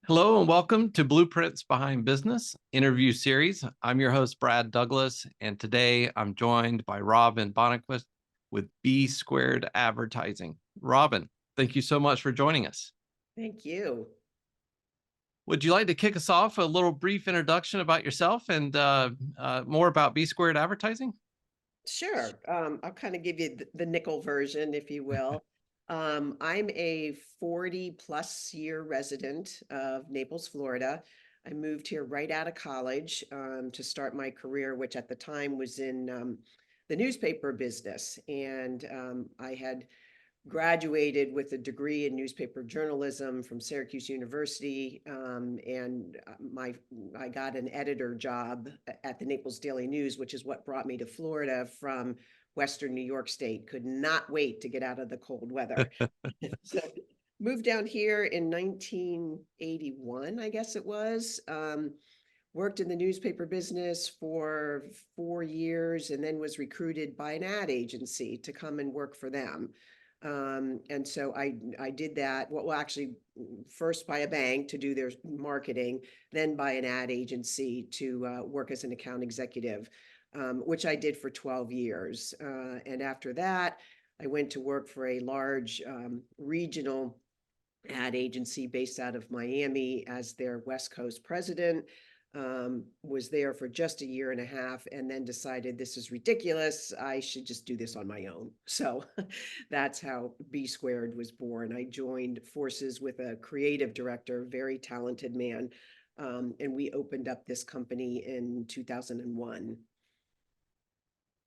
Hello and welcome to Blueprints Behind Business interview series. I'm your host, Brad Douglas, and today I'm joined by Robyn Bonaquist with B Squared Advertising. Robyn, thank you so much for joining us. Thank you. Would you like to kick us off a little brief introduction about yourself and more about B Squared Advertising? Sure. I'll kind of give you the nickel version, if you will. I'm a 40 plus year resident of Naples, Florida. I moved here right out of college to start my career, which at the time was in the newspaper business. And I had graduated with a degree in newspaper journalism from Syracuse University, and I got an editor job at the Naples Daily News, which is what brought me to Florida from Western New York State. Could not wait to get out of the cold weather. So moved down here in 1981, I guess it was. Worked in the newspaper business for 4 years and then was recruited by an ad agency to come and work for them. And so I did that. Well, actually, first by a bank to do their marketing, then by an ad agency to work as an account executive, which I did for 12 years. And after that, I went to work for a large regional ad agency based out of Miami as their West Coast president. Was there for just a year and a half and then decided this is ridiculous. I should just do this on my own. So that's how B Squared was born. I joined forces with a creative director, very talented man, and we opened up this company in 2001.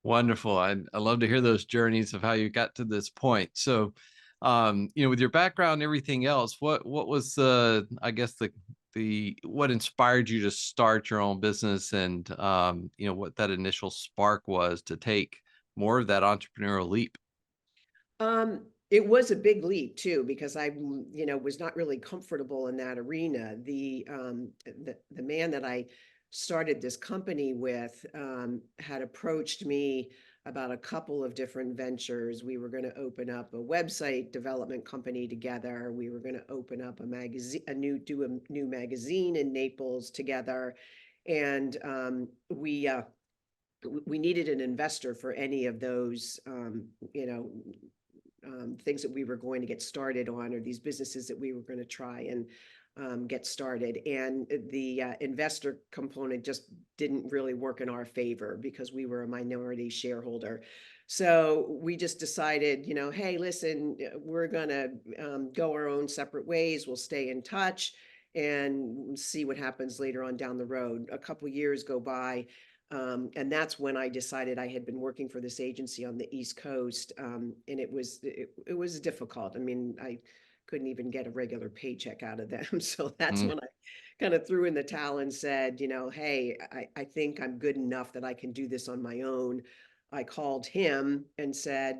Wonderful. I love to hear those journeys of how you got to this point. So, with your background and everything else, what was I guess the what inspired you to start your own business, and what that initial spark was to take more of that entrepreneurial leap? It was a big leap too, because I, was not really comfortable in that arena. The man that I started this company with had approached me about a couple of different ventures. We were going to open up a website development company together. We were going to open up a magazine, do a new magazine in Naples together, and we needed an investor for any of those, things that we were going to get started on, or these businesses that we were going to try and get started. And the investor component just didn't really work in our favor because we were a minority shareholder. So we just decided, hey, listen, we're going to go our own separate ways. We'll stay in touch and see what happens later on down the road. A couple years go by. And that's when I decided. I had been working for this agency on the East Coast, and it was difficult. I mean, I couldn't even get a regular paycheck out of them. So that's Mm. when I kind of threw in the towel and said, hey, I think I'm good enough that I can do this on my own. I called him and said,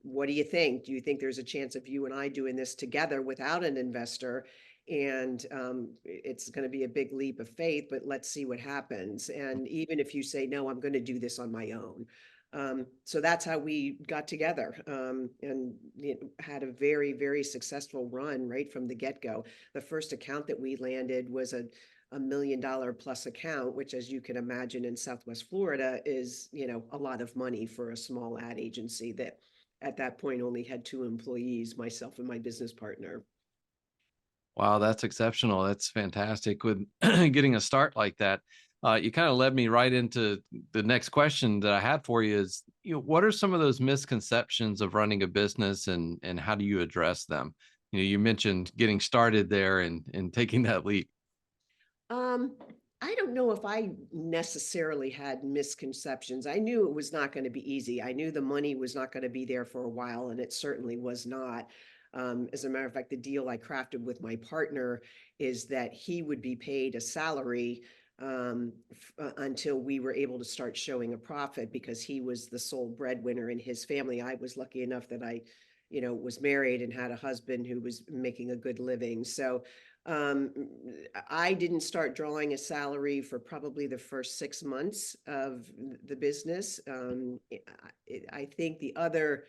what do you think? Do you think there's a chance of you and I doing this together without an investor? And it's going to be a big leap of faith, but let's see what happens. And even if you say, no, I'm going to do this on my own. So that's how we got together, and had a very, very successful run right from the get-go. The first account that we landed was a $1 million plus account, which, as you can imagine, in Southwest Florida is, a lot of money for a small ad agency that at that point only had 2 employees, myself and my business partner. Wow, that's exceptional. That's fantastic with getting a start like that. You kind of led me right into the next question that I had for you is, what are some of those misconceptions of running a business, and how do you address them? You mentioned getting started there and taking that leap. Um, I don't know if I necessarily had misconceptions. I knew it was not going to be easy. I knew the money was not going to be there for a while, and it certainly was not. As a matter of fact, the deal I crafted with my partner is that he would be paid a salary until we were able to start showing a profit, because he was the sole breadwinner in his family. I was lucky enough that I, was married and had a husband who was making a good living. So um, I didn't start drawing a salary for probably the first 6 months of the business. I think the other,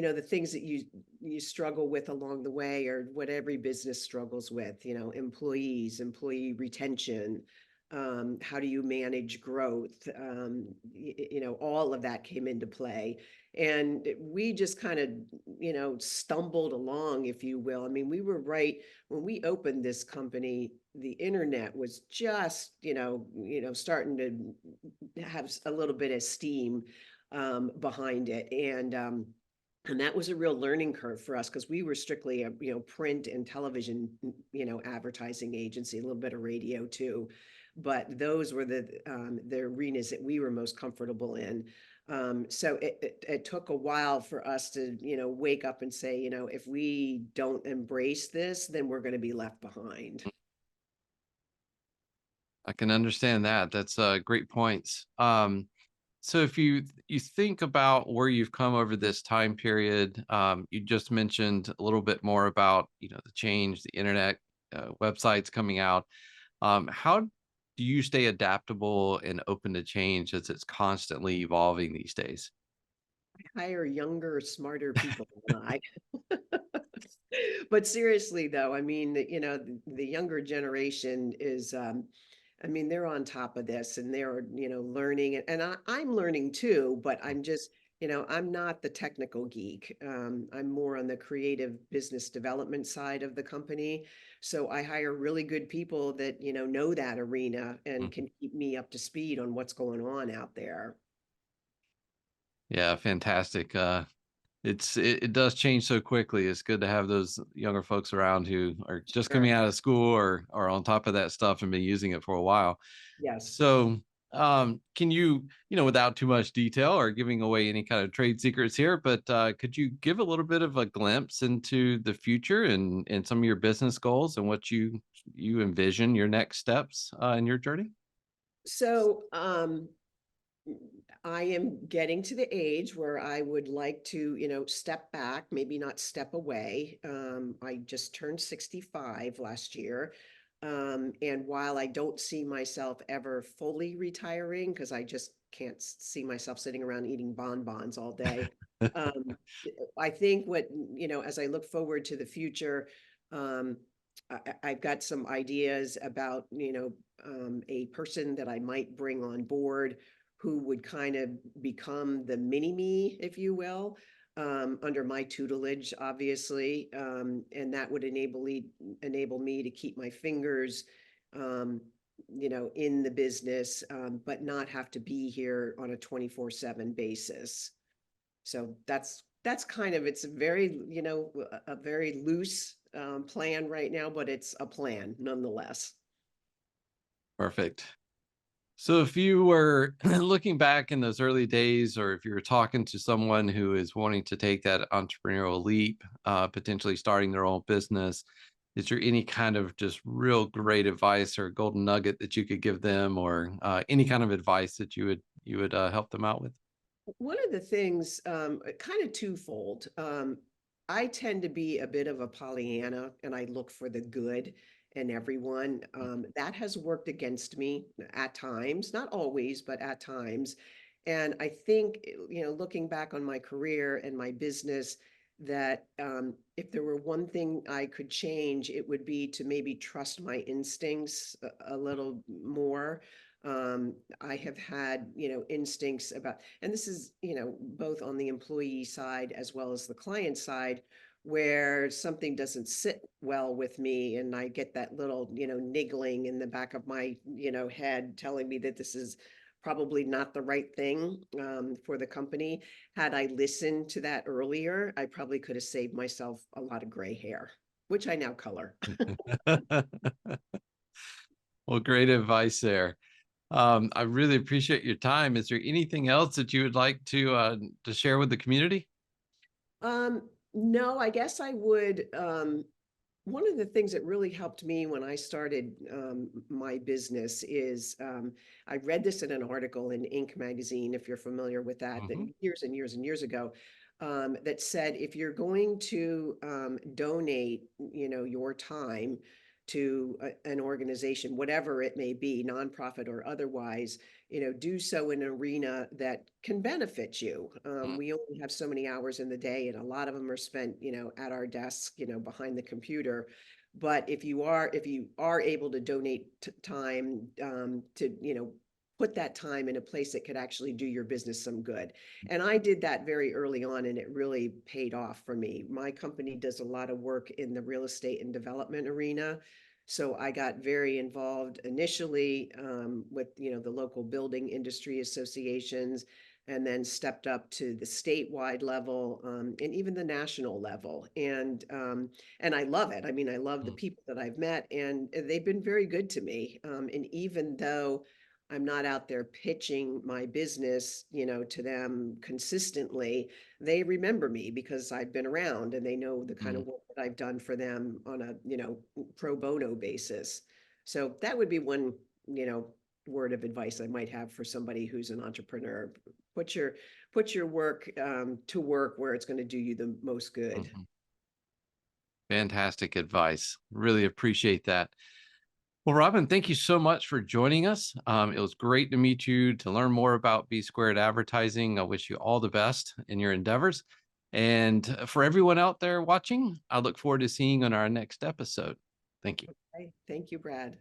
the things that you struggle with along the way are what every business struggles with, employees, employee retention, how do you manage growth? All of that came into play. And we just kind of, stumbled along, if you will. I mean, we were right when we opened this company, the internet was just, starting to have a little bit of steam behind it. And that was a real learning curve for us because we were strictly a print and television advertising agency, a little bit of radio too, but those were the arenas that we were most comfortable in. So it took a while for us to wake up and say, if we don't embrace this, then we're going to be left behind. I can understand that. That's great points. So if you think about where you've come over this time period, you just mentioned a little bit more about the change, the internet, websites coming out. How do you stay adaptable and open to change as it's constantly evolving these days? Hire younger, smarter people than I. But seriously, though, I mean, the younger generation is, I mean, they're on top of this and they're, learning it. And I'm learning too, but I'm just, I'm not the technical geek. I'm more on the creative business development side of the company. So I hire really good people that, know that arena and Mhm. can keep me up to speed on what's going on out there. Yeah, fantastic. It does change so quickly. It's good to have those younger folks around who are just Sure. coming out of school or are on top of that stuff and been using it for a while. Yes. So, can you, without too much detail or giving away any kind of trade secrets here, but could you give a little bit of a glimpse into the future and some of your business goals and what you envision your next steps in your journey? So, I am getting to the age where I would like to, step back, maybe not step away. I just turned 65 last year. And while I don't see myself ever fully retiring, because I just can't see myself sitting around eating bonbons all day, um, I think as I look forward to the future, um, I've got some ideas about, a person that I might bring on board who would kind of become the mini me, if you will, under my tutelage, obviously, and that would enable me to keep my fingers, um, in the business, but not have to be here on a 24/7 basis. So that's kind of it's a very a very loose plan right now, but it's a plan nonetheless. Perfect. So if you were looking back in those early days, or if you were talking to someone who is wanting to take that entrepreneurial leap, potentially starting their own business, is there any kind of just real great advice or golden nugget that you could give them, or any kind of advice that you would help them out with? One of the things, kind of twofold, I tend to be a bit of a Pollyanna and I look for the good in everyone. That has worked against me at times, not always, but at times. And I think, looking back on my career and my business, that if there were one thing I could change, it would be to maybe trust my instincts a little more. I have had, instincts about, and this is, both on the employee side as well as the client side, where something doesn't sit well with me and I get that little, niggling in the back of my, head telling me that this is probably not the right thing for the company. Had I listened to that earlier, I probably could have saved myself a lot of gray hair, which I now color. Well, great advice there. I really appreciate your time. Is there anything else that you would like to share with the community? No, I guess I would. One of the things that really helped me when I started my business is I read this in an article in Inc. magazine, if you're familiar with that, that Hmm. years and years and years ago, that said if you're going to donate, your time, to an organization, whatever it may be, nonprofit or otherwise, do so in an arena that can benefit you. Mm, We only have so many hours in the day, and a lot of them are spent, at our desk, behind the computer. But if you are able to donate time, to, put that time in a place that could actually do your business some good. And I did that very early on, and it really paid off for me. My company does a lot of work in the real estate and development arena. So I got very involved initially, with, the local building industry associations, and then stepped up to the statewide level, and even the national level. And I love it. I mean, I love the mm, people that I've met, and they've been very good to me. And even though I'm not out there pitching my business, to them consistently, they remember me because I've been around, and they know the kind mm. of work that I've done for them on a, pro bono basis. So that would be one, you know, word of advice I might have for somebody who's an entrepreneur. Put your put your work, to work where it's going to do you the most good. Mhm. Fantastic advice. Really appreciate that. Well, Robyn, thank you so much for joining us. It was great to meet you, to learn more about B Squared Advertising. I wish you all the best in your endeavors. And for everyone out there watching, I look forward to seeing you on our next episode. Thank you. Okay. Thank you, Brad.